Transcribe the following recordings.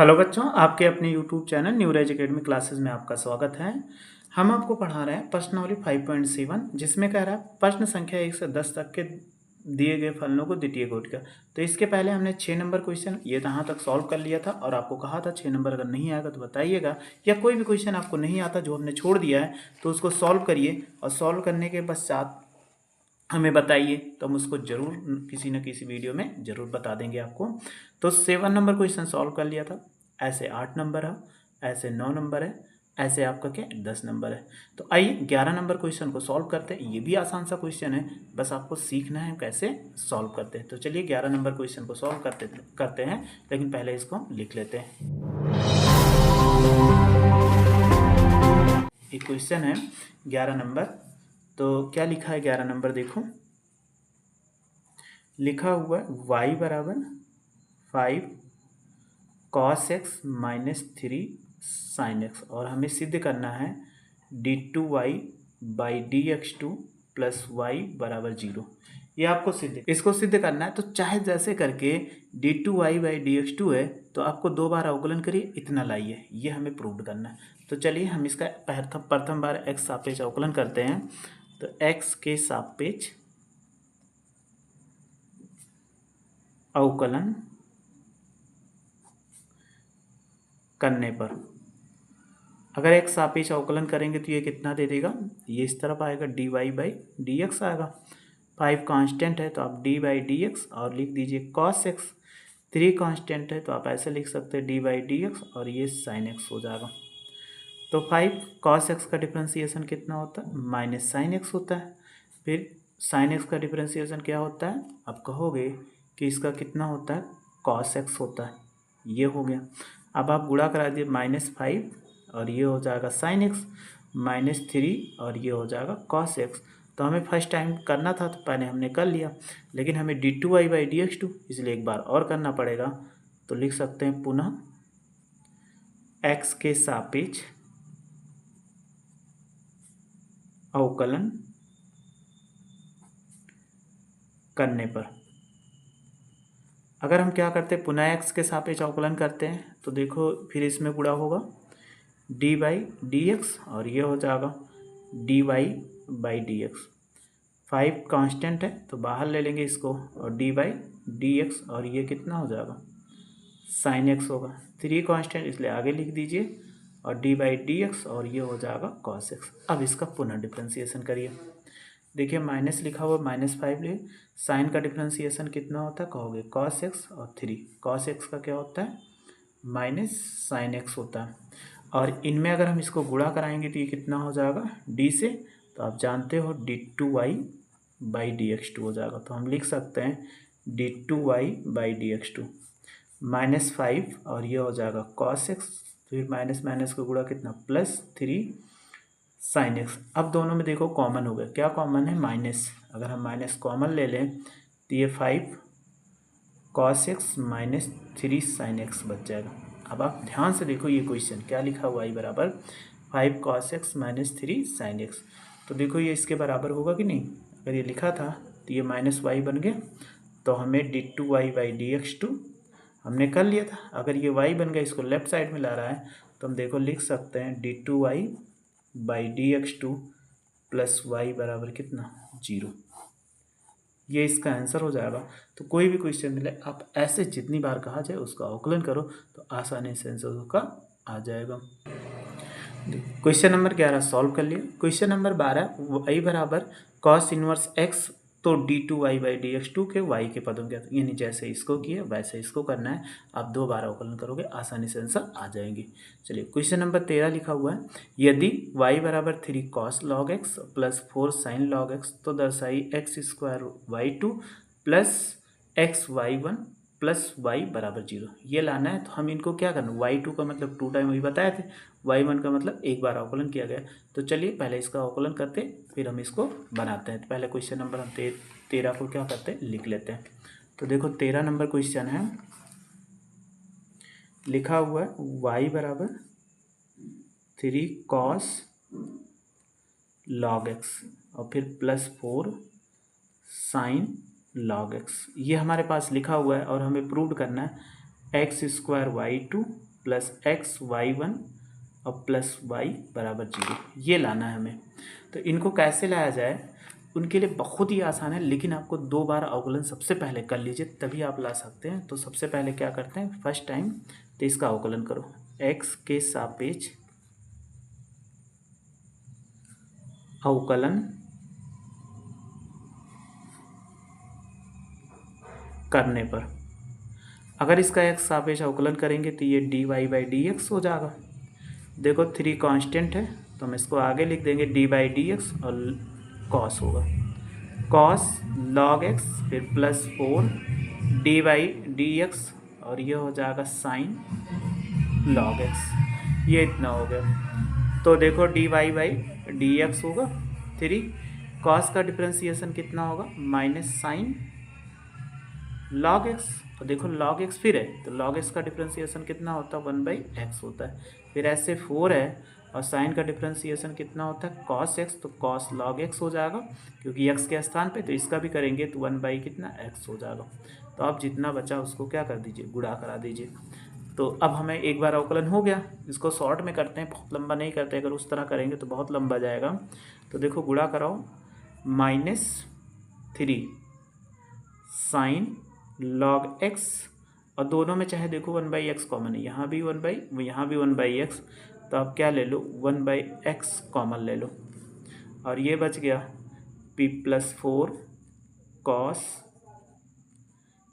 Hello बच्चों, आपके अपने यूट्यूब चैनल न्यूरेज एकेडमी क्लासेस में आपका स्वागत है। हम आपको पढ़ा रहे हैं प्रश्नावली 5.7, जिसमें कह रहा है प्रश्न संख्या 1 से 10 तक के दिए गए फलनों को द्वितीय कोटि का। तो इसके पहले हमने 6 नंबर क्वेश्चन ये यहाँ तक सॉल्व कर लिया था और आपको कहा था 6 नंबर अगर नहीं आएगा तो बताइएगा, या कोई भी क्वेश्चन आपको नहीं आता जो हमने छोड़ दिया है तो उसको सॉल्व करिए और सॉल्व करने के पश्चात हमें बताइए, तो हम उसको ज़रूर किसी न किसी वीडियो में ज़रूर बता देंगे आपको। तो 7 नंबर क्वेश्चन सॉल्व कर लिया था, ऐसे 8 नंबर है, ऐसे 9 नंबर है, ऐसे आपका क्या 10 नंबर है। तो आइए 11 नंबर क्वेश्चन को सॉल्व करते हैं। ये भी आसान सा क्वेश्चन है, बस आपको सीखना है कैसे सॉल्व करते हैं। तो चलिए 11 नंबर क्वेश्चन को सॉल्व करते हैं, लेकिन पहले इसको हम लिख लेते हैं। एक क्वेश्चन है 11 नंबर, तो क्या लिखा है 11 नंबर देखो, लिखा हुआ है y बराबर 5 cos x minus 3 sin x, और हमें सिद्ध करना है d2y by dx2 plus y बराबर 0। ये आपको इसको सिद्ध करना है। तो चाहे जैसे करके d2y बाई dx2 है तो आपको 2 बार अवकलन करिए, इतना लाइए, ये हमें प्रूव करना है। तो चलिए हम इसका प्रथम बार x सापेक्ष अवकलन करते हैं। तो x के सापेक्ष अवकलन करने पर अगर x सापेक्ष अवकलन करेंगे तो ये कितना दे देगा, ये इस तरफ आएगा dy बाई डी एक्स आएगा। 5 कांस्टेंट है तो आप d बाई डी एक्स और लिख दीजिए cos x। 3 कांस्टेंट है तो आप ऐसे लिख सकते हैं d बाई डी एक्स और ये sin x हो जाएगा। तो 5 cos x का डिफ्रेंसिएशन कितना होता है, माइनस साइन एक्स होता है। फिर sin x का डिफ्रेंसिएशन क्या होता है, आप कहोगे कि इसका कितना होता है, cos x होता है। ये हो गया। अब आप गुणा करा दिए -5 और ये हो जाएगा sin x, -3 और ये हो जाएगा cos x। तो हमें फर्स्ट टाइम करना था तो पहले हमने कर लिया, लेकिन हमें d2y बाई dx2 इसलिए एक बार और करना पड़ेगा। तो लिख सकते हैं पुनः x के सापेक्ष अवकलन करने पर। अगर हम क्या करते हैं, पुनः x के सापेक्ष अवकलन करते हैं तो देखो फिर इसमें गुणा होगा d बाई डी एक्स और ये हो जाएगा dy by D x. 5 constant है तो बाहर ले लेंगे इसको और d बाई डी एक्स और ये कितना हो जाएगा, sin x होगा। 3 कांस्टेंट इसलिए आगे लिख दीजिए और d बाई डी एक्स और ये हो जाएगा cos x। अब इसका पुनः डिफ्रेंसिएशन करिए। देखिए माइनस लिखा हुआ -5 ले, साइन का डिफ्रेंसिएशन कितना होता है कहोगे cos x और 3। cos x का क्या होता है, माइनस साइन x होता है। और इनमें अगर हम इसको गुणा कराएंगे तो ये कितना हो जाएगा d से, तो आप जानते हो d2y बाई dx2 हो जाएगा। तो हम लिख सकते हैं d2y बाई dx2 -5 और ये हो जाएगा cos x, फिर माइनस माइनस को गुणा कितना +3 sin x। अब दोनों में देखो कॉमन हो गया, क्या कॉमन है, माइनस। अगर हम माइनस कॉमन ले लें तो ये 5 cos x minus 3 sin x बच जाएगा। अब आप ध्यान से देखो ये क्वेश्चन क्या लिखा हुआ है, बराबर 5 cos x minus 3 sin x। तो देखो ये इसके बराबर होगा कि नहीं, अगर ये लिखा था तो ये -y बन गया। तो हमें d2y बाई dx2 हमने कर लिया था। अगर ये y बन गया, इसको लेफ्ट साइड में ला रहा है तो हम देखो लिख सकते हैं d2y by dx2 plus y बराबर कितना 0। ये इसका आंसर हो जाएगा। तो कोई भी क्वेश्चन मिले आप ऐसे जितनी बार कहा जाए उसका अवकलन करो तो आसानी से आंसर उसका आ जाएगा। क्वेश्चन नंबर 11 सॉल्व कर लिया। क्वेश्चन नंबर 12 y बराबर cos इनवर्स x, तो d2y बाई dx2 के y के पदों के, यानी जैसे इसको किया वैसे इसको करना है। आप 2 बार अवकलन करोगे आसानी से आंसर आ जाएंगे। चलिए क्वेश्चन नंबर 13 लिखा हुआ है, यदि y बराबर 3 cos log x plus 4 sin log x, तो दर्शाई x square y2 plus x y1 plus y बराबर 0। ये लाना है। तो हम इनको क्या करना, y2 का मतलब 2 टाइम वही बताए थे, y1 का मतलब एक बार अवकलन किया गया। तो चलिए पहले इसका अवकलन करते फिर हम इसको बनाते हैं। तो पहले क्वेश्चन नंबर हम 13 को क्या करते हैं, लिख लेते हैं। तो देखो 13 नंबर क्वेश्चन है, लिखा हुआ है y बराबर 3 cos log x और फिर प्लस 4 sin log x। ये हमारे पास लिखा हुआ है और हमें प्रूव करना है x square y2 plus x y one और प्लस वाई बराबर 0, ये लाना है हमें। तो इनको कैसे लाया जाए, उनके लिए बहुत ही आसान है, लेकिन आपको 2 बार अवकलन सबसे पहले कर लीजिए, तभी आप ला सकते हैं। तो सबसे पहले क्या करते हैं, फर्स्ट टाइम तो इसका अवकलन करो, x के सापेक्ष अवकलन करने पर, अगर इसका x सापेक्ष अवकलन करेंगे तो ये dy बाई डी एक्स हो जाएगा। देखो 3 कांस्टेंट है तो हम इसको आगे लिख देंगे डी बाई डी एक्स और कॉस होगा, कॉस लॉग एक्स फिर plus 4 D by D x और ये हो जाएगा साइन लॉग एक्स, ये इतना हो गया। तो देखो d Y by D x होगा 3, कॉस का डिफ्रेंसिएशन कितना होगा माइनस साइन लॉग एक्स, तो देखो लॉग एक्स फिर है तो लॉग एक्स का डिफ्रेंसिएशन कितना होता है 1 बाई एक्स होता है, फिर ऐसे 4 है और साइन का डिफ्रेंसिएशन कितना होता है कॉस एक्स, तो कॉस लॉग एक्स हो जाएगा क्योंकि एक्स के स्थान पे, तो इसका भी करेंगे तो 1 बाई कितना एक्स हो जाएगा। तो आप जितना बचा उसको क्या कर दीजिए, गुणा करा दीजिए। तो अब हमें एक बार अवकलन हो गया, इसको शॉर्ट में करते हैं, बहुत लंबा नहीं करते, अगर उस तरह करेंगे तो बहुत लंबा जाएगा। तो देखो गुणा कराओ, -3 साइन लॉग एक्स और दोनों में चाहे देखो 1 बाई एक्स कॉमन है, यहाँ भी 1 बाई यहाँ भी 1 बाई एक्स, तो आप क्या ले लो 1 बाई एक्स कॉमन ले लो और ये बच गया p plus 4 cos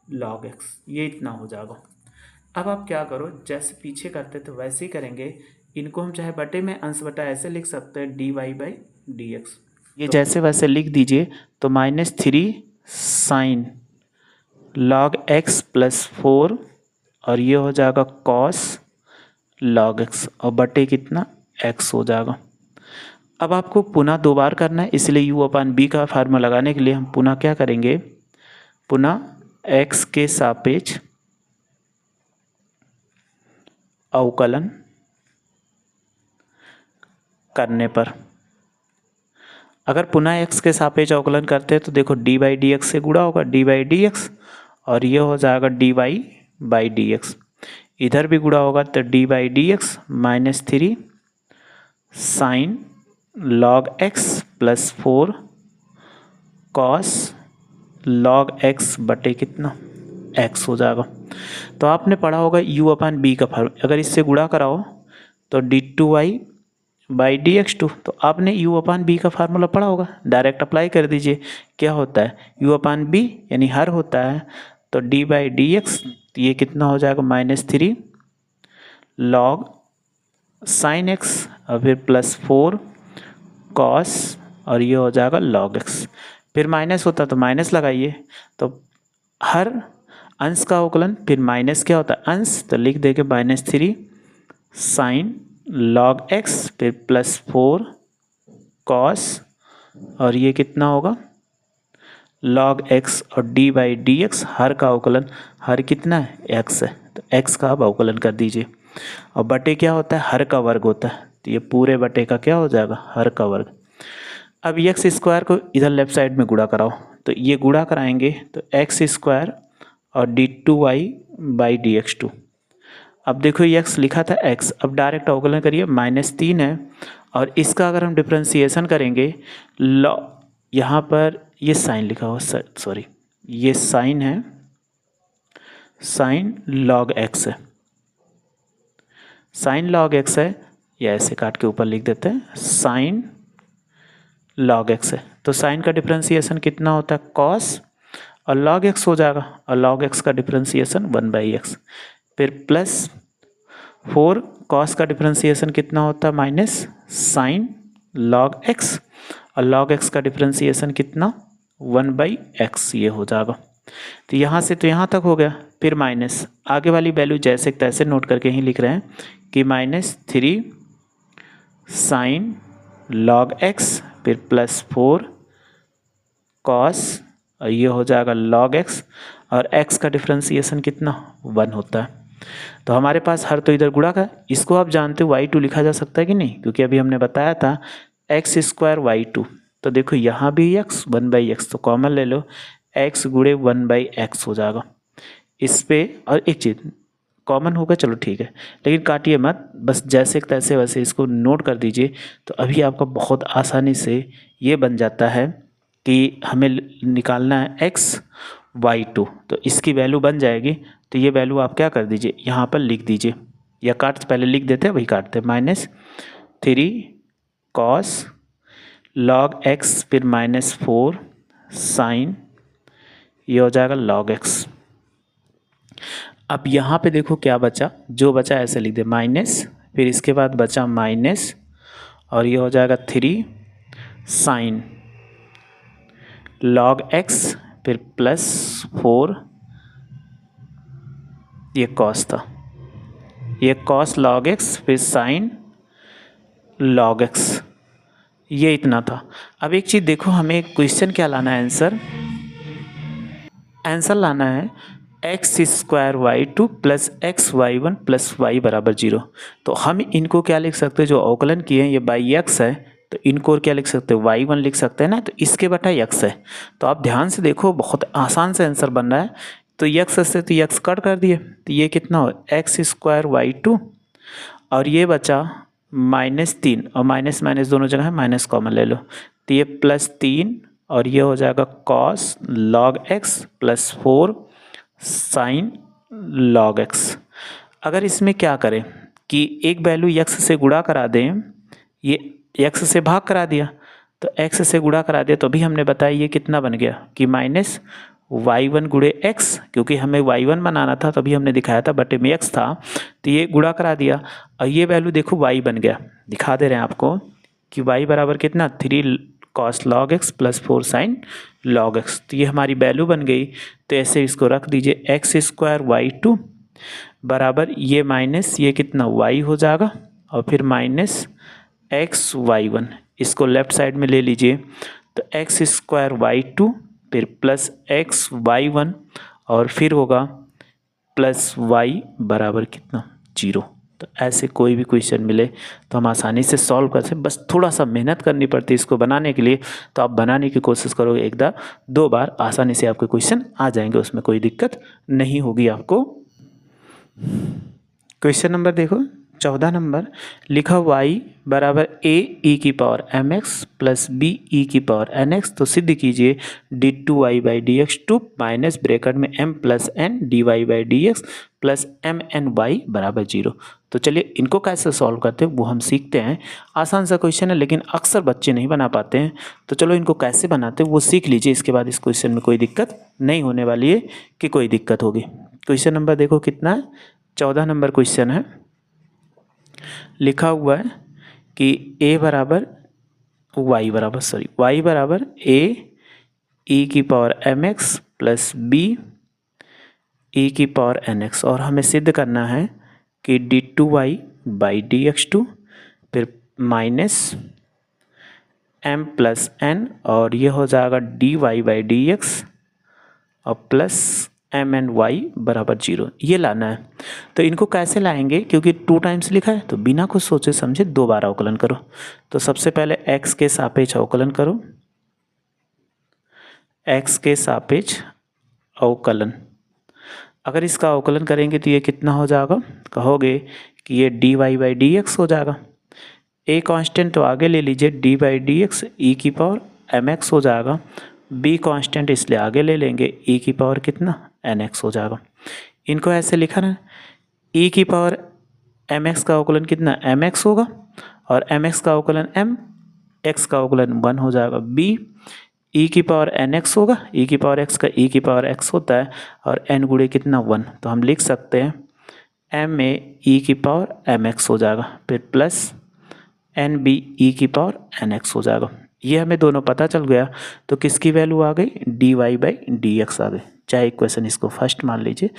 log x, ये इतना हो जाएगा। अब आप क्या करो, जैसे पीछे करते तो वैसे ही करेंगे, इनको हम चाहे बटे में अंश बटा ऐसे लिख सकते हैं d Y by D x, ये तो जैसे वैसे लिख दीजिए। तो -3 साइन लॉग एक्स प्लस 4 और ये हो जाएगा कॉस लॉग एक्स और बटे कितना एक्स हो जाएगा। अब आपको पुनः 2 बार करना है, इसलिए यू अपान बी का फार्मूला लगाने के लिए हम पुनः क्या करेंगे, पुनः एक्स के सापेक्ष अवकलन करने पर, अगर पुनः x के सापेक्ष अवकलन करते हैं तो देखो डी बाई डी एक्स से गुणा होगा डी बाई डी एक्स और ये हो जाएगा d Y by D x, इधर भी गुणा होगा तो d by D x -3 sine log x plus 4 cos log x बटे कितना एक्स हो जाएगा। तो आपने पढ़ा होगा u अपान बी का फार्मूला, अगर इससे गुणा कराओ तो d2y by D x to, तो आपने u अपान बी का फार्मूला पढ़ा होगा, डायरेक्ट अप्लाई कर दीजिए। क्या होता है u अपान बी यानी हर होता है, तो d बाई डी एक्स ये कितना हो जाएगा -3 लॉग साइन एक्स और फिर प्लस 4 कॉस और ये हो जाएगा लॉग एक्स, फिर माइनस होता तो माइनस लगाइए, तो हर अंश का अवकलन फिर माइनस क्या होता है अंश, तो लिख देंगे -3 साइन लॉग एक्स फिर प्लस 4 कॉस और ये कितना होगा लॉग एक्स और डी बाई डी एक्स, हर का अवकलन, हर कितना है एक्स है तो एक्स का आप अवकलन कर दीजिए और बटे क्या होता है हर का वर्ग होता है, तो ये पूरे बटे का क्या हो जाएगा हर का वर्ग। अब एक्स स्क्वायर को इधर लेफ्ट साइड में गुणा कराओ, तो ये गुणा कराएंगे तो एक्स स्क्वायर और d2y by D x to, अब देखो ये x लिखा था x, अब डायरेक्ट अवकलन करिए -3 है और इसका अगर हम डिफ्रेंसिएशन करेंगे यहाँ पर ये साइन लिखा हुआ, सॉरी ये साइन है, साइन लॉग x है, साइन लॉग x है, या ऐसे काट के ऊपर लिख देते हैं साइन लॉग x है, तो साइन का डिफ्रेंसिएशन कितना होता है कॉस और लॉग एक्स हो जाएगा और लॉग एक्स का डिफ्रेंसिएशन 1 बाई एक्स, फिर प्लस 4 कॉस का डिफ्रेंसिएशन कितना होता है माइनस साइन लॉग एक्स और लॉग एक्स का डिफ्रेंसिएशन कितना 1 बाई एक्स, ये हो जाएगा। तो यहाँ से तो यहाँ तक हो गया, फिर माइनस आगे वाली वैल्यू जैसे तैसे नोट करके ही लिख रहे हैं कि -3 साइन लॉग एक्स फिर प्लस 4 कॉस और ये हो जाएगा लॉग एक्स और एक्स का डिफ्रेंसिएशन कितना 1 होता है। तो हमारे पास हर तो इधर गुणा का, इसको आप जानते हो y2 लिखा जा सकता है कि नहीं, क्योंकि अभी हमने बताया था एक्स स्क्वायर y2, तो देखो यहाँ भी x 1 बाई एक्स, तो कॉमन ले लो x गुणे 1 बाई एक्स हो जाएगा इस पे। और एक चीज़ कॉमन होगा, चलो ठीक है, लेकिन काटिए मत, बस जैसे तैसे वैसे इसको नोट कर दीजिए। तो अभी आपका बहुत आसानी से ये बन जाता है कि हमें निकालना है x/y2, तो इसकी वैल्यू बन जाएगी। तो ये वैल्यू आप क्या कर दीजिए, यहाँ पर लिख दीजिए, या काट पहले लिख देते हैं, वही काटते हैं, -3 cos log x, फिर -4 sin, ये हो जाएगा log x। अब यहाँ पे देखो क्या बचा, जो बचा ऐसे लिख दे माइनस, फिर इसके बाद बचा माइनस, और ये हो जाएगा 3 साइन log x, फिर +4, ये कॉस था, ये कॉस log x, फिर साइन log x, ये इतना था। अब एक चीज़ देखो, हमें क्वेश्चन क्या लाना है, आंसर लाना है x² y2 + xy1 + y = 0। तो हम इनको क्या लिख सकते हैं, जो अवकलन किए हैं ये बाई x है, तो इनको क्या लिख सकते हैं, y1 लिख सकते हैं ना, तो इसके बटा x है। तो आप ध्यान से देखो, बहुत आसान से आंसर बन रहा है। तो x से तो x कट कर दिए, तो ये कितना हो, x² y2, और ये बचा -3, और माइनस माइनस दोनों जगह है, माइनस कॉमन ले लो, तो ये +3, और ये हो जाएगा cos log x +4 sin log x। अगर इसमें क्या करें कि एक वैल्यू x से गुणा करा दें, ये x से भाग करा दिया, तो x से गुणा करा दिया, तो अभी हमने बताया ये कितना बन गया कि -y1 गुणे x, क्योंकि हमें y1 बनाना था, तभी हमने दिखाया था, बटे में x था, तो ये गुणा करा दिया, और ये वैल्यू देखो y बन गया, दिखा दे रहे हैं आपको कि y बराबर कितना, 3 cos log x +4 sin log x। तो ये हमारी वैल्यू बन गई। तो ऐसे इसको रख दीजिए, x² y2 बराबर ये माइनस ये कितना y हो जाएगा, और फिर -xy1, इसको लेफ्ट साइड में ले लीजिए, तो x² y2 फिर +xy1, और फिर होगा +y बराबर कितना, 0। तो ऐसे कोई भी क्वेश्चन मिले तो हम आसानी से सॉल्व कर सकते, बस थोड़ा सा मेहनत करनी पड़ती है इसको बनाने के लिए। तो आप बनाने की कोशिश करोगे, एक बार 2 बार आसानी से आपके क्वेश्चन आ जाएंगे, उसमें कोई दिक्कत नहीं होगी आपको। क्वेश्चन नंबर देखो 14 नंबर, लिखा y बराबर a e⁻mx + b e⁻nx। तो सिद्ध कीजिए d2y/dx2 माइनस ब्रैकेट में m + n dy/dx + mny बराबर 0। तो चलिए इनको कैसे सॉल्व करते हैं वो हम सीखते हैं। आसान सा क्वेश्चन है, लेकिन अक्सर बच्चे नहीं बना पाते हैं, तो चलो इनको कैसे बनाते हैं वो सीख लीजिए। इसके बाद इस क्वेश्चन में कोई दिक्कत नहीं होने वाली है कि कोई दिक्कत होगी। क्वेश्चन नंबर देखो कितना है, 14 नंबर क्वेश्चन है। लिखा हुआ है कि y बराबर a e⁻mx + b e⁻nx, और हमें सिद्ध करना है कि d2y/dx2 फिर माइनस m + n, और ये हो जाएगा dy/dx और प्लस mny बराबर 0, ये लाना है। तो इनको कैसे लाएंगे, क्योंकि 2 टाइम्स लिखा है, तो बिना कुछ सोचे समझे 2 बार अवकलन करो। तो सबसे पहले x के सापेक्ष अवकलन करो, x के सापेक्ष अवकलन। अगर इसका अवकलन करेंगे तो ये कितना हो जाएगा, कहोगे कि ये dy/dx हो जाएगा। a कांस्टेंट तो आगे ले लीजिए, dy/dx e⁻mx हो जाएगा। b कांस्टेंट इसलिए आगे ले लेंगे, e⁻ कितना nx हो जाएगा। इनको ऐसे लिखा ना, e⁻mx का अवकलन कितना mx होगा, और mx का अवकलन m, x का अवकलन 1 हो जाएगा। b e⁻nx होगा, e⁻x का e⁻x होता है, और n गुणे कितना 1, तो हम लिख सकते हैं m में e⁻mx हो जाएगा, फिर प्लस n b e⁻nx हो जाएगा। ये हमें दोनों पता चल गया, तो किसकी वैल्यू आ गई, dy/dx आ गई। चाहे इक्वेशन इसको फर्स्ट मान लीजिए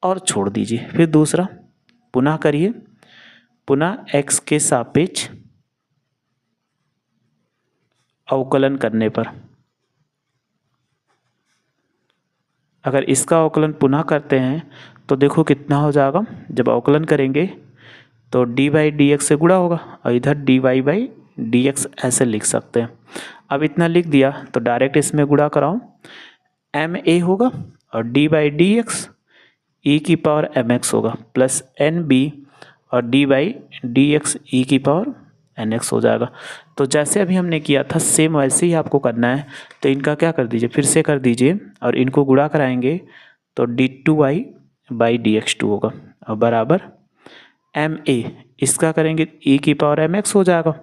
और छोड़ दीजिए। फिर दूसरा पुनः करिए, पुनः x के सापेक्ष अवकलन करने पर, अगर इसका अवकलन पुनः करते हैं तो देखो कितना हो जाएगा। जब अवकलन करेंगे तो dy/dx से गुणा होगा, और इधर dy/dx ऐसे लिख सकते हैं। अब इतना लिख दिया तो डायरेक्ट इसमें गुणा कराओ, ma होगा, और dy/dx ई की पावर एम एक्स होगा प्लस एन बी और डी बाई डी एक्स ई की पावर एन एक्स हो जाएगा। तो जैसे अभी हमने किया था सेम वैसे ही आपको करना है। तो इनका क्या कर दीजिए, फिर से कर दीजिए और इनको गुणा कराएंगे तो d two Y by D x two होगा और बराबर एम ए, इसका करेंगे ई की पावर एम एक्स हो जाएगा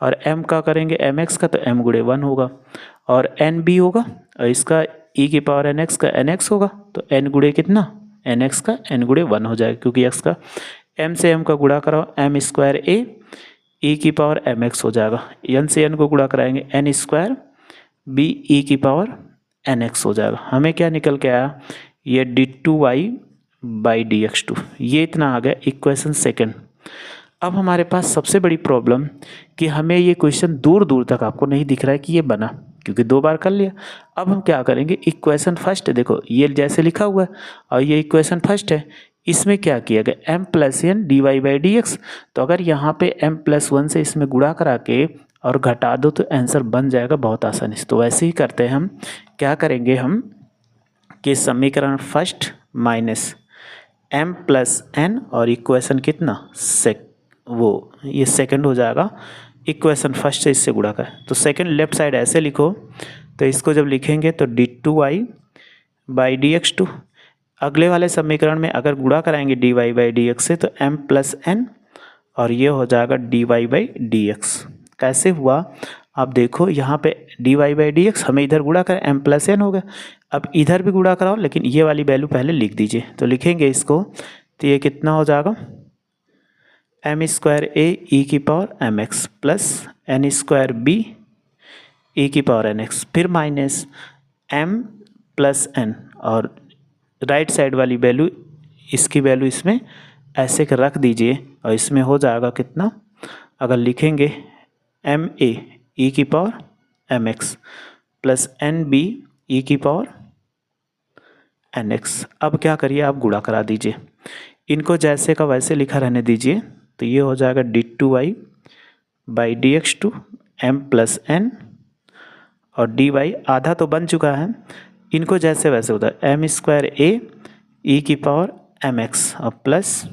और एम का करेंगे एम एक्स का तो एम गुणे वन होगा और एन बी होगा और इसका ई की पावर एन एक्स का एन एक्स होगा तो एन गुणे कितना, एन एक्स का एन गुणे वन हो जाएगा क्योंकि एक्स का एम से एम का गुणा कराओ एम स्क्वायर ए ई की पावर एम एक्स हो जाएगा। एन से एन को गुणा कराएंगे एन स्क्वायर बी ई की पावर एन एक्स हो जाएगा। हमें क्या निकल के आया, ये d two Y by D x two, ये इतना आ गया इक्वेशन सेकंड। अब हमारे पास सबसे बड़ी प्रॉब्लम कि हमें ये क्वेश्चन दूर दूर तक आपको नहीं दिख रहा है कि ये बना, क्योंकि दो बार कर लिया। अब हम क्या करेंगे, इक्वेशन फर्स्ट देखो ये जैसे लिखा हुआ है और ये इक्वेशन फर्स्ट है, इसमें क्या किया गया m plus n d Y by D x. तो अगर यहाँ पे एम प्लस वन से इसमें गुणा करा के और घटा दो तो आंसर बन जाएगा बहुत आसानी से। तो वैसे ही करते हैं हम, क्या करेंगे हम कि समीकरण first minus m plus n और इक्वेशन कितना ये सेकंड हो जाएगा, इक्वेशन फर्स्ट से इससे गुणा कर। तो सेकंड लेफ्ट साइड ऐसे लिखो, तो इसको जब लिखेंगे तो d two Y by D x two, अगले वाले समीकरण में अगर गुणा कराएंगे d Y by D x से तो एम प्लस एन और ये हो जाएगा d Y by D x. कैसे हुआ आप देखो, यहाँ पे d Y by D x हमें इधर गुणा करें एम प्लस एन हो गया, अब इधर भी गुणा कराओ लेकिन ये वाली वैल्यू पहले लिख दीजिए। तो लिखेंगे इसको तो ये कितना हो जाएगा एम स्क्वायर ए ई की power m x plus n square b e की पावर एन एक्स, फिर माइनस एम प्लस एन और राइट साइड वाली वैल्यू इसकी वैल्यू इसमें ऐसे कर रख दीजिए और इसमें हो जाएगा कितना, अगर लिखेंगे एम ए ई की power m x plus n b e की पावर एन एक्स। अब क्या करिए आप गुणा करा दीजिए, इनको जैसे का वैसे लिखा रहने दीजिए। तो ये हो जाएगा d two Y by D x two m plus n और डी वाई आधा तो बन चुका है, इनको जैसे वैसे होता है एम स्क्वायर ए ई की पावर एम एक्स और plus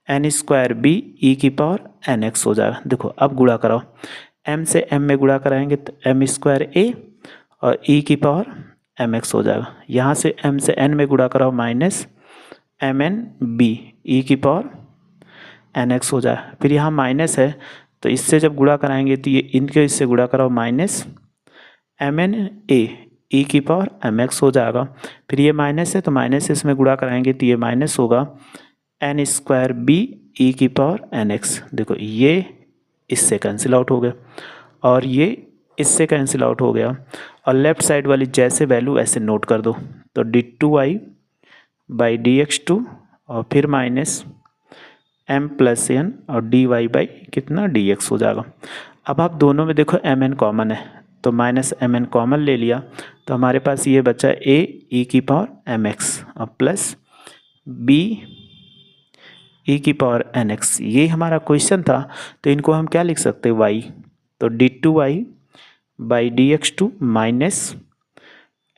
n square b e की पावर एन एक्स हो जाएगा। देखो अब गुणा कराओ, एम से एम में गुणा कराएंगे तो एम स्क्वायर ए और ई की पावर एम एक्स हो जाएगा। यहाँ से एम से एन में गुणा कराओ minus m n b e की पावर एन एक्स हो जाए, फिर यहाँ माइनस है तो इससे जब गुणा कराएंगे तो ये इनके इससे गुणा कराओ minus m N A e की पावर एम एक्स हो जाएगा। फिर ये माइनस है तो माइनस से इसमें गुणा कराएंगे तो ये माइनस होगा एन स्क्वायर बी ई की पावर एन एक्स। देखो ये इससे कैंसिल आउट हो गया और ये इससे कैंसिल आउट हो गया और लेफ्ट साइड वाली जैसे वैल्यू ऐसे नोट कर दो। तो d two Y by D x two और फिर माइनस एम प्लस एन और डी वाई बाई कितना डी एक्स हो जाएगा। अब आप दोनों में देखो एम एन कॉमन है तो माइनस एम एन कॉमन ले लिया तो हमारे पास ये बचा ए ई की पावर एम एक्स और प्लस बी ई की पावर एन एक्स। ये हमारा क्वेश्चन था तो इनको हम क्या लिख सकते हैं वाई, तो d two Y by D x two minus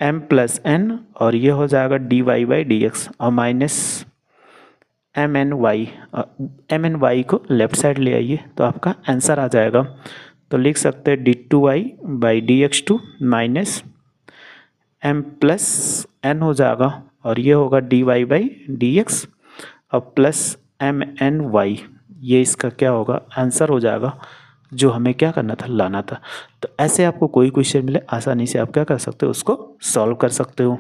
m plus n और ये हो जाएगा d Y by D x और माइनस एम एन वाई को लेफ्ट साइड ले आइए तो आपका आंसर आ जाएगा। तो लिख सकते हैं d two Y by D x two minus m plus n हो जाएगा और ये होगा d Y by D x और प्लस एम एन वाई, ये इसका क्या होगा आंसर हो जाएगा जो हमें क्या करना था, लाना था। तो ऐसे आपको कोई क्वेश्चन मिले आसानी से आप क्या कर सकते हो, उसको सॉल्व कर सकते हो।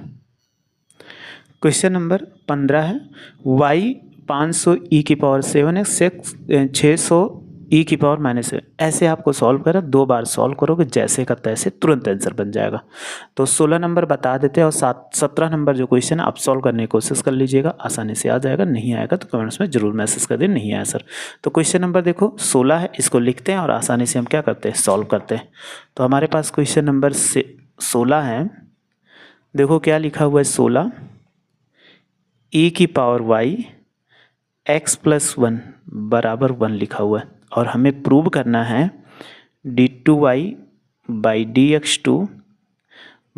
क्वेश्चन नंबर 15 है वाई 500 ई की पावर 7x 600 ई की पावर माइनस है। ऐसे आपको सॉल्व करा, दो बार सॉल्व करोगे जैसे का तैसे तुरंत आंसर बन जाएगा। तो 16 नंबर बता देते हैं और 17 नंबर जो क्वेश्चन आप सॉल्व करने की कोशिश कर लीजिएगा, आसानी से आ जाएगा। नहीं आएगा तो कमेंट्स में जरूर मैसेज कर दें नहीं आया सर। तो क्वेश्चन नंबर देखो 16 है, इसको लिखते हैं और आसानी से हम क्या करते हैं सॉल्व करते हैं। तो हमारे पास क्वेश्चन नंबर 16 है, देखो क्या लिखा हुआ है 16 ई की पावर वाई एक्स प्लस 1 बराबर 1 लिखा हुआ है और हमें प्रूव करना है D two Y by D x two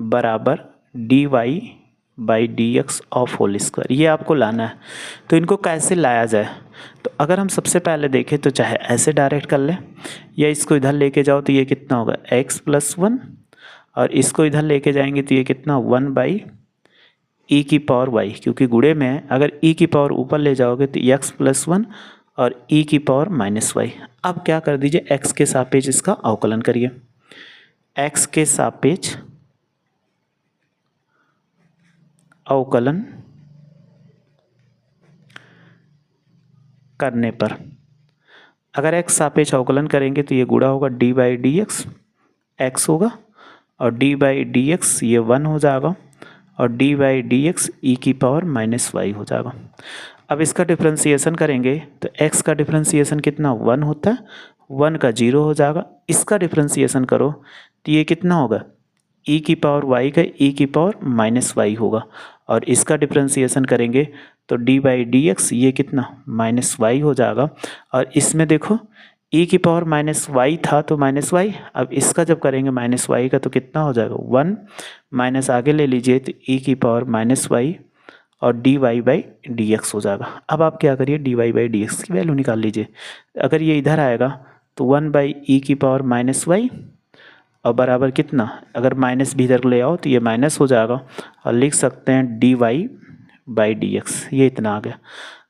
बराबर D Y by D x of whole square, ये आपको लाना है। तो इनको कैसे लाया जाए, तो अगर हम सबसे पहले देखें तो चाहे ऐसे डायरेक्ट कर लें या इसको इधर लेके जाओ तो ये कितना होगा x प्लस 1, और इसको इधर लेके जाएंगे तो ये कितना 1 बाई ई की पावर y, क्योंकि गुणे में है, अगर ई की पावर ऊपर ले जाओगे तो x प्लस 1 और ई की पावर माइनस वाई। अब क्या कर दीजिए, x के सापेक्ष इसका अवकलन करिए। x के सापेक्ष अवकलन करने पर, अगर x सापेक्ष अवकलन करेंगे तो ये गुणा होगा D by D x, x होगा, और डी बाई डी एक्स ये 1 हो जाएगा, और डी बाई डी एक्स ई की पावर माइनस वाई हो जाएगा। अब इसका डिफ्रेंसिएशन करेंगे तो x का डिफ्रेंसिएशन कितना 1 होता है, 1 का 0 हो जाएगा। इसका डिफ्रेंसिएशन करो तो ये कितना होगा e की पावर y का e की पावर माइनस वाई होगा, और इसका डिफ्रेंसिएशन करेंगे तो d बाई डी एक्स ये कितना माइनस वाई हो जाएगा। और इसमें देखो e की पावर माइनस वाई था तो माइनस वाई, अब इसका जब करेंगे माइनस वाई का तो कितना हो जाएगा 1, माइनस आगे ले लीजिए तो e की पावर माइनस वाई और d Y by D x हो जाएगा। अब आप क्या करिए, d Y by D x की वैल्यू निकाल लीजिए। अगर ये इधर आएगा तो 1 बाई ई की पावर माइनस वाई और बराबर कितना, अगर माइनस भी इधर ले आओ तो ये माइनस हो जाएगा, और लिख सकते हैं d Y by D x, ये इतना आ गया।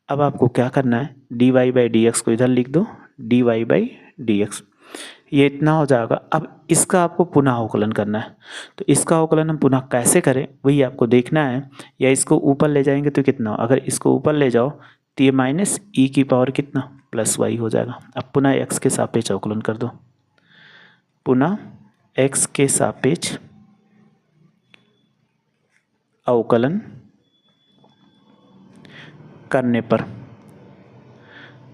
अब आपको क्या करना है, d Y by D x को इधर लिख दो, d Y by D x, ये इतना हो जाएगा। अब इसका आपको पुनः अवकलन करना है, तो इसका अवकलन हम पुनः कैसे करें वही आपको देखना है। या इसको ऊपर ले जाएंगे तो कितना, अगर इसको ऊपर ले जाओ तो ये माइनस ई की पावर कितना प्लस वाई हो जाएगा। अब पुनः एक्स के सापेक्ष अवकलन कर दो, पुनः एक्स के सापेक्ष अवकलन करने पर,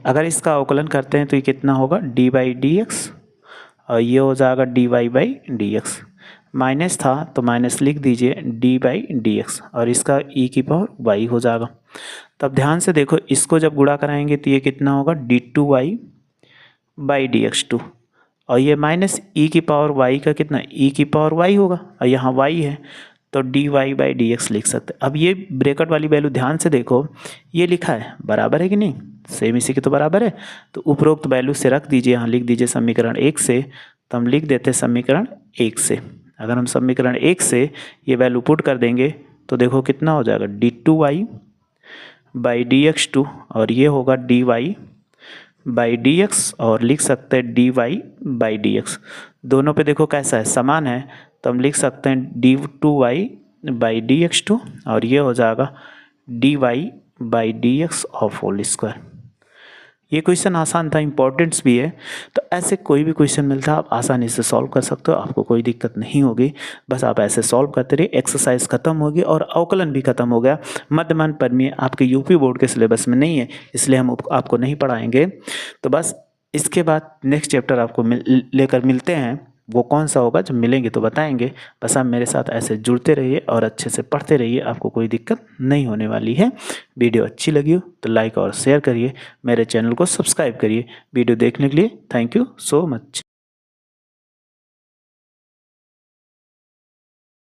अगर इसका अवकलन करते हैं तो ये कितना होगा डी बाई डी एक्स, और ये हो जाएगा d Y by D x, minus था तो माइनस लिख दीजिए डी बाई डी एक्स, और इसका ई की पावर वाई हो जाएगा। तब ध्यान से देखो, इसको जब गुणा कराएंगे तो ये कितना होगा d two Y by D x two, और ये माइनस ई की पावर वाई का कितना ई की पावर वाई होगा, और यहाँ वाई है तो d Y by D x लिख सकते हैं। अब ये ब्रैकेट वाली वैल्यू ध्यान से देखो, ये लिखा है बराबर है कि नहीं, सेम इसी के तो बराबर है, तो उपरोक्त वैल्यू से रख दीजिए, यहाँ लिख दीजिए समीकरण 1 से, तो हम लिख देते हैं समीकरण 1 से। अगर हम समीकरण 1 से ये वैल्यू पुट कर देंगे तो देखो कितना हो जाएगा d two Y by D x two, और ये होगा d Y by D x, और लिख सकते हैं d Y by D x. दोनों पे देखो कैसा है, समान है, तो हम लिख सकते हैं d two Y by D x two, और ये हो जाएगा d Y by D x of whole square. ये क्वेश्चन आसान था, इंपॉर्टेंट्स भी है, तो ऐसे कोई भी क्वेश्चन मिलता है आप आसानी से सॉल्व कर सकते हो, आपको कोई दिक्कत नहीं होगी। बस आप ऐसे सॉल्व करते रहिए, एक्सरसाइज खत्म होगी और अवकलन भी खत्म हो गया। मध्यमान परिमेय आपके यूपी बोर्ड के सिलेबस में नहीं है, इसलिए हम आपको नहीं पढ़ाएंगे। तो बस इसके बाद नेक्स्ट चैप्टर आपको लेकर मिलते हैं, वो कौन सा होगा जब मिलेंगे तो बताएंगे। बस आप मेरे साथ ऐसे जुड़ते रहिए और अच्छे से पढ़ते रहिए, आपको कोई दिक्कत नहीं होने वाली है। वीडियो अच्छी लगी हो तो लाइक और शेयर करिए, मेरे चैनल को सब्सक्राइब करिए। वीडियो देखने के लिए थैंक यू सो मच।